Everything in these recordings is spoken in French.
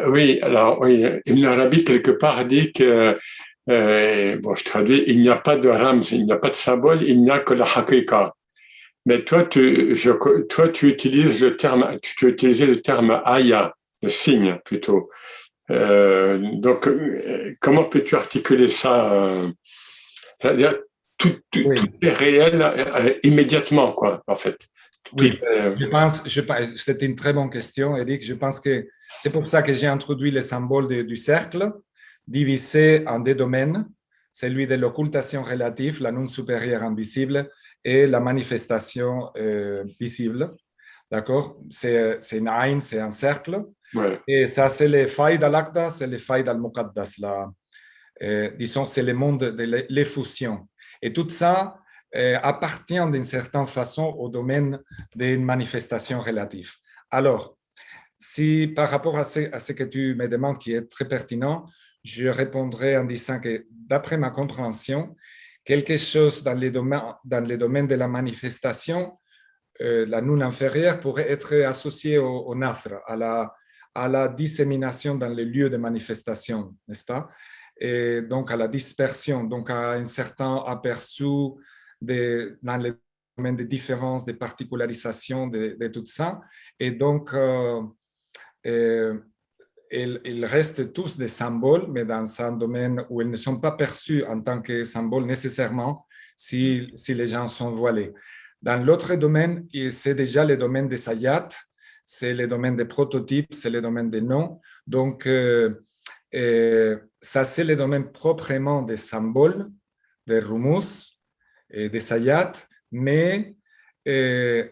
Oui, alors oui, Ibn Arabi quelque part dit que bon, je traduis, il n'y a pas de rams, il n'y a pas de symbole, il n'y a que la haqiqa. Mais toi, tu utilises le terme, tu utilisais le terme aya, le signe plutôt. Donc, comment peux-tu articuler ça c'est-à-dire, tout Oui, est réel immédiatement, quoi, en fait. Tout oui. est, C'est une très bonne question, Eric. Je pense que c'est pour ça que j'ai introduit le symbole du cercle, divisé en deux domaines, celui de l'occultation relative, la non supérieure invisible, et la manifestation visible. D'accord? C'est une aïn, c'est un cercle. ouais. Et ça, c'est les failles al-Aqda, c'est les failles al-Muqaddas. Disons, c'est le monde de l'effusion. Et tout ça appartient d'une certaine façon au domaine d'une manifestation relative. Alors, si par rapport à ce que tu me demandes, qui est très pertinent, je répondrai en disant que, d'après ma compréhension, quelque chose dans les domaines de la manifestation, la non inférieure pourrait être associée au nafr, à la dissémination dans les lieux de manifestation, n'est-ce pas? Et donc à la dispersion, donc à un certain aperçu dans les domaines de différences, de particularisations de tout ça. Et donc, euh, ils restent tous des symboles, mais dans un domaine où ils ne sont pas perçus en tant que symboles nécessairement si les gens sont voilés. Dans l'autre domaine, c'est déjà le domaine des ayats, c'est le domaine des prototypes, c'est le domaine des noms. Donc, ça, c'est le domaine proprement des symboles, des rumus et des ayats, mais euh,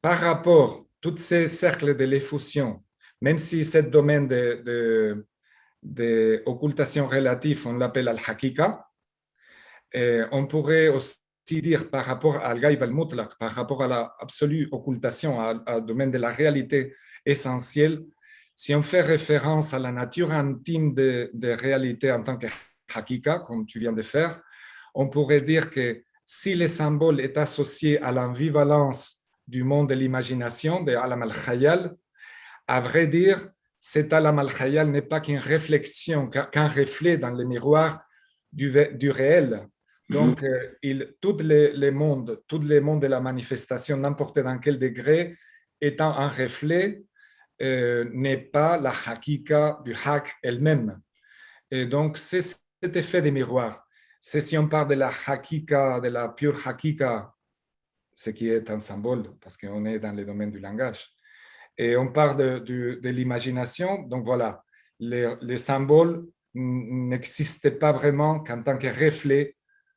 par rapport à tous ces cercles de l'effusion, même si ce domaine d'occultation relative, on l'appelle al-hakika, on pourrait aussi dire par rapport à al-ghaib al-mutlaq, par rapport à l'absolue occultation, au domaine de la réalité essentielle, si on fait référence à la nature intime de réalité en tant que hakika, comme tu viens de faire, on pourrait dire que si le symbole est associé à l'ambivalence du monde de l'imagination, de Alam al-Khayal, à vrai dire, cet Alam al-Khayal n'est pas qu'une réflexion, qu'un reflet dans le miroir du réel. Mhm. Donc, tous les mondes de la manifestation, n'importe dans quel degré, étant un reflet, n'est pas la hakika du hak elle-même. Et donc, c'est cet effet des miroirs. C'est si on parle de la hakika, de la pure hakika, ce qui est un symbole, parce qu'on est dans le domaine du langage. Et on parle de l'imagination. Donc voilà, les symboles n'existaient pas vraiment qu'en tant que reflet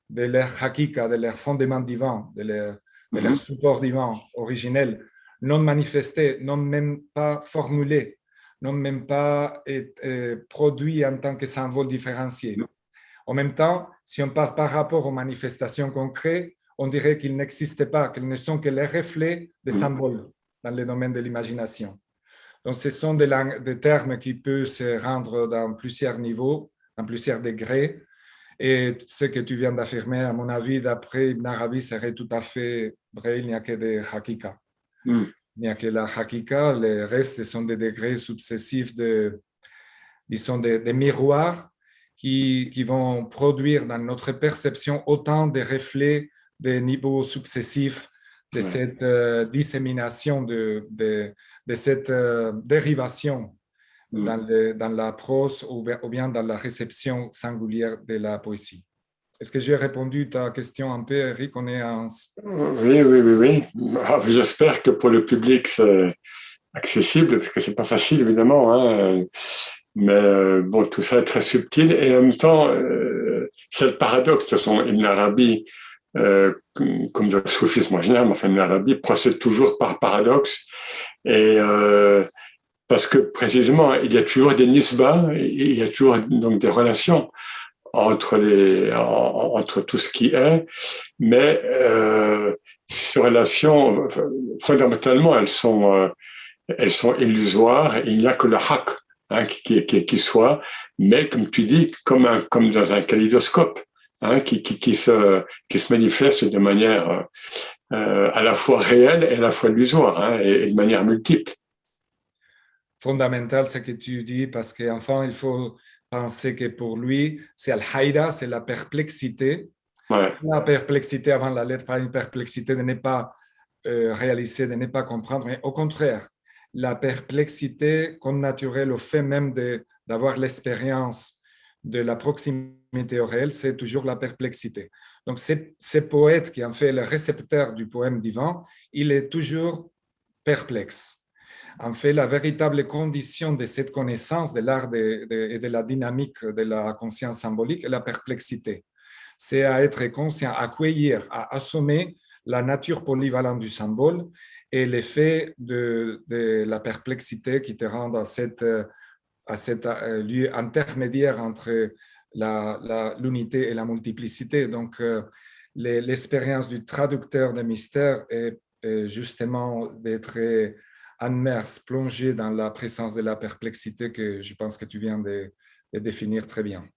de leur hakika, de leur fondement divin, de leur Mhm. support divin originel, non manifesté, non même pas formulé, non même pas produit en tant que symbole différencié. En même temps, si on parle par rapport aux manifestations concrètes, on dirait qu'ils n'existent pas, qu'ils ne sont que les reflets des Mhm. symboles dans le domaine de l'imagination. Donc, ce sont des termes qui peuvent se rendre dans plusieurs niveaux, dans plusieurs degrés. Et ce que tu viens d'affirmer, à mon avis, d'après Ibn Arabi, serait tout à fait vrai. Il n'y a que des hakika. Mhm. Il n'y a que la hakika. Les restes sont des degrés successifs disons, des miroirs qui vont produire dans notre perception autant de reflets des niveaux successifs de Ouais. cette dissémination, de cette dérivation Mhm. dans la prose ou bien dans la réception singulière de la poésie. Est-ce que j'ai répondu à ta question un peu, Eric? On est en... Oui, oui, oui, oui. Ah, j'espère que pour le public, c'est accessible, parce que c'est pas facile, évidemment, hein. Mais bon, tout ça est très subtil et en même temps, c'est le paradoxe. De toute façon, Ibn Arabi, comme le soufisme en général, enfin, Ibn Arabi procède toujours par paradoxe et parce que précisément, il y a toujours des nisbas, il y a toujours donc des relations entre tout ce qui est, mais ces relations, fondamentalement, elles sont illusoires. Il n'y a que le haq qui soit, mais comme tu dis, comme dans un kaléidoscope, qui se manifeste de manière à la fois réelle et à la fois illusoire, et de manière multiple. fondamental ce que tu dis parce qu'enfin, il faut penser que pour lui, c'est al-haïda, c'est la perplexité. Ouais, La perplexité avant la lettre, pas une perplexité de ne pas réaliser, de ne pas comprendre, mais au contraire, la perplexité connaturelle au fait même d'avoir l'expérience de la proximité au réel, c'est toujours la perplexité. Donc, ce poète qui en fait le récepteur du poème divin, il est toujours perplexe. En fait, la véritable condition de cette connaissance de l'art et de la dynamique de la conscience symbolique est la perplexité. C'est à être conscient, à accueillir, à assommer la nature polyvalente du symbole et l'effet de la perplexité qui te rend à cet lieu intermédiaire entre l'unité et la multiplicité. Donc, l'expérience du traducteur de mystère est justement d'être immerse, plongé dans la présence de la perplexité que je pense que tu viens de définir très bien.